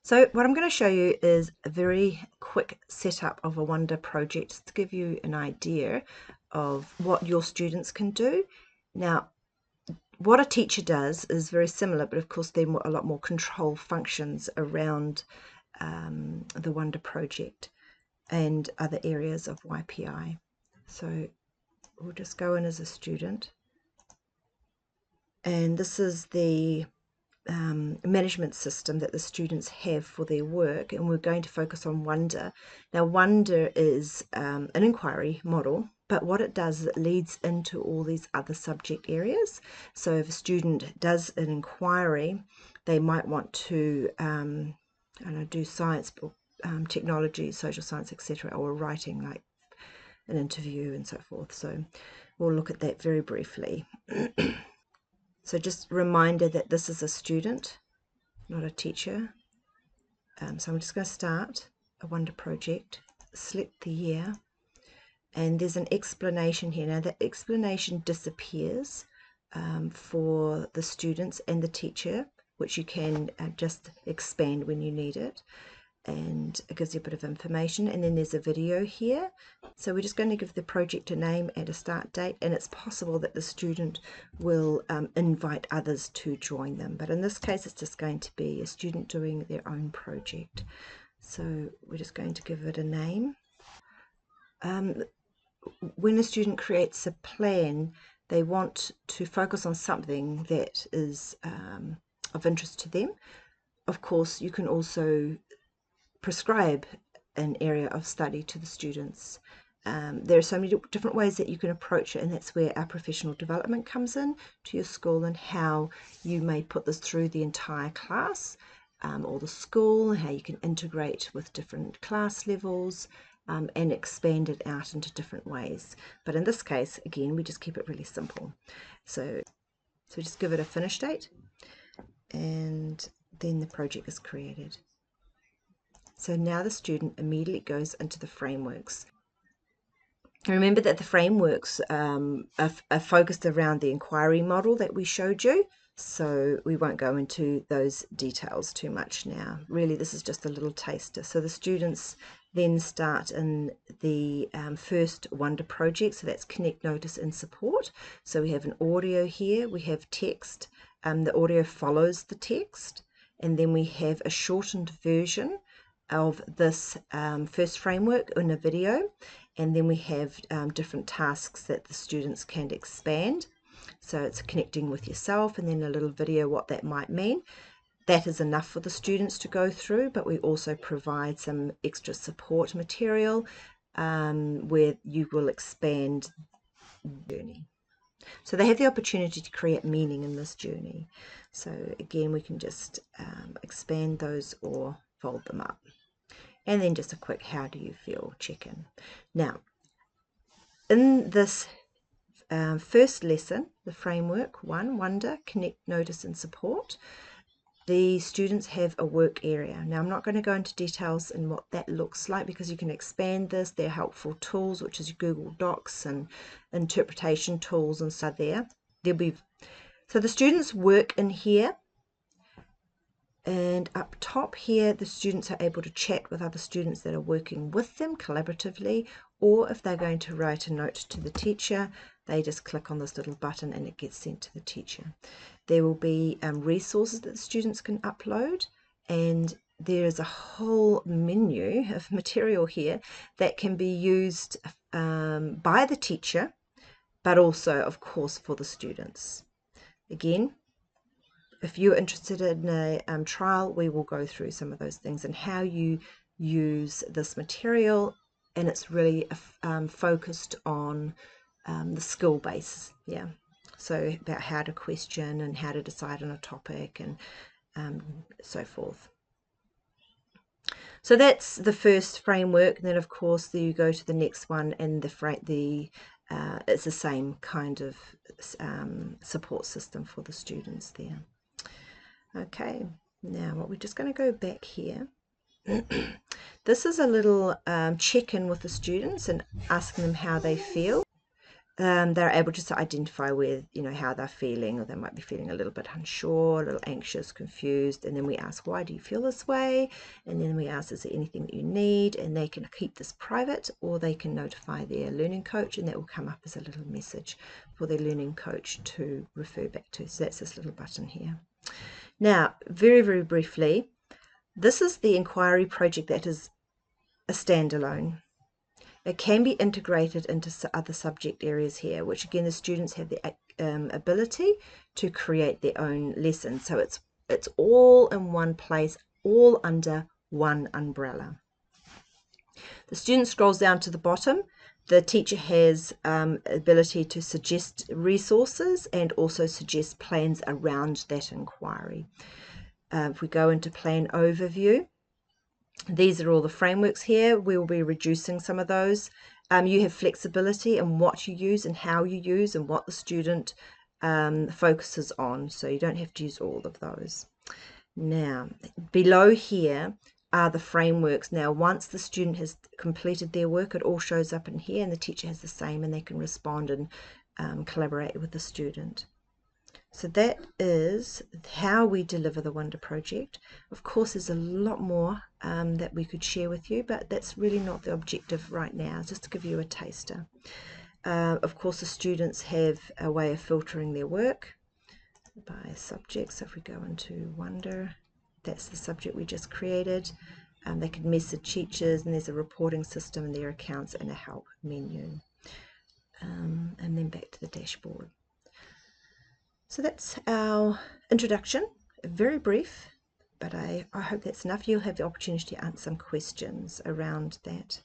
So what I'm going to show you is a very quick setup of a Wonder project just to give you an idea of what your students can do. Now, what a teacher does is very similar, but of course there are a lot more control functions around the Wonder project and other areas of YPI. So we'll just go in as a student. And this is the management system that the students have for their work, and we're going to focus on Wonder. Now, Wonder is an inquiry model, but what it does is it leads into all these other subject areas. So if a student does an inquiry, they might want to do science, technology, social science, etc., or writing like an interview and so forth. So we'll look at that very briefly. So just a reminder that this is a student, not a teacher. So I'm just going to start a Wonder project, select the year, and there's an explanation here. Now that explanation disappears for the students and the teacher, which you can just expand when you need it, and it gives you a bit of information. And then there's a video here, so we're just going to give the project a name and a start date, and it's possible that the student will invite others to join them, but in this case it's just going to be a student doing their own project. So we're just going to give it a name. When a student creates a plan, they want to focus on something that is of interest to them. Of course, you can also prescribe an area of study to the students. There are so many different ways that you can approach it, and that's where our professional development comes in to your school, and how you may put this through the entire class or the school, how you can integrate with different class levels and expand it out into different ways. But in this case, again, we just keep it really simple. So just give it a finish date, and then the project is created. So now the student immediately goes into the frameworks. Remember that the frameworks are focused around the inquiry model that we showed you, so we won't go into those details too much now. Really, this is just a little taster. So the students then start in the first Wonder project, so that's Connect, Notice and Support. So we have an audio here, we have text, the audio follows the text, and then we have a shortened version of this first framework in a video, and then we have different tasks that the students can expand. So it's connecting with yourself, and then a little video what that might mean. That is enough for the students to go through, but we also provide some extra support material where you will expand the journey. So they have the opportunity to create meaning in this journey. So again, we can just expand those or fold them up. And then just a quick how do you feel check-in. Now, in this first lesson, the framework 1, Wonder, Connect, Notice and Support, the students have a work area. Now, I'm not going to go into details in what that looks like, because you can expand this. There are helpful tools, which is Google Docs and interpretation tools and so there. So the students work in here, and up top here the students are able to chat with other students that are working with them collaboratively, or if they're going to write a note to the teacher, they just click on this little button and it gets sent to the teacher. There will be resources that the students can upload, and there is a whole menu of material here that can be used by the teacher, but also of course for the students. Again, if you're interested in a trial, we will go through some of those things and how you use this material, and it's really focused on the skill base, yeah. So about how to question and how to decide on a topic and so forth. So that's the first framework. And then of course you go to the next one, and it's the same kind of support system for the students there. Okay, now what we're just going to go back here. This is a little check-in with the students and asking them how they feel. they're able just to identify where, how they're feeling, or they might be feeling a little bit unsure, a little anxious, confused, and then we ask, why do you feel this way? And then we ask, is there anything that you need? And they can keep this private, or they can notify their learning coach, and that will come up as a little message for their learning coach to refer back to. So that's this little button here. Now, very, very briefly, this is the inquiry project that is a standalone. It can be integrated into other subject areas here, which again the students have the ability to create their own lesson. So it's all in one place, all under one umbrella. The student scrolls down to the bottom. The teacher has ability to suggest resources and also suggest plans around that inquiry. If we go into plan overview, these are all the frameworks here. We will be reducing some of those. You have flexibility in what you use and how you use and what the student focuses on. So you don't have to use all of those. Now, below here are the frameworks. Now, once the student has completed their work, it all shows up in here, and the teacher has the same, and they can respond and collaborate with the student. So that is how we deliver the Wonder Project. Of course, there's a lot more that we could share with you, but that's really not the objective right now, just to give you a taster. Of course, the students have a way of filtering their work by subject. So if we go into Wonder, that's the subject we just created. They can message teachers, and there's a reporting system in their accounts and a help menu. And then back to the dashboard. So that's our introduction, very brief, but I hope that's enough. You'll have the opportunity to answer some questions around that.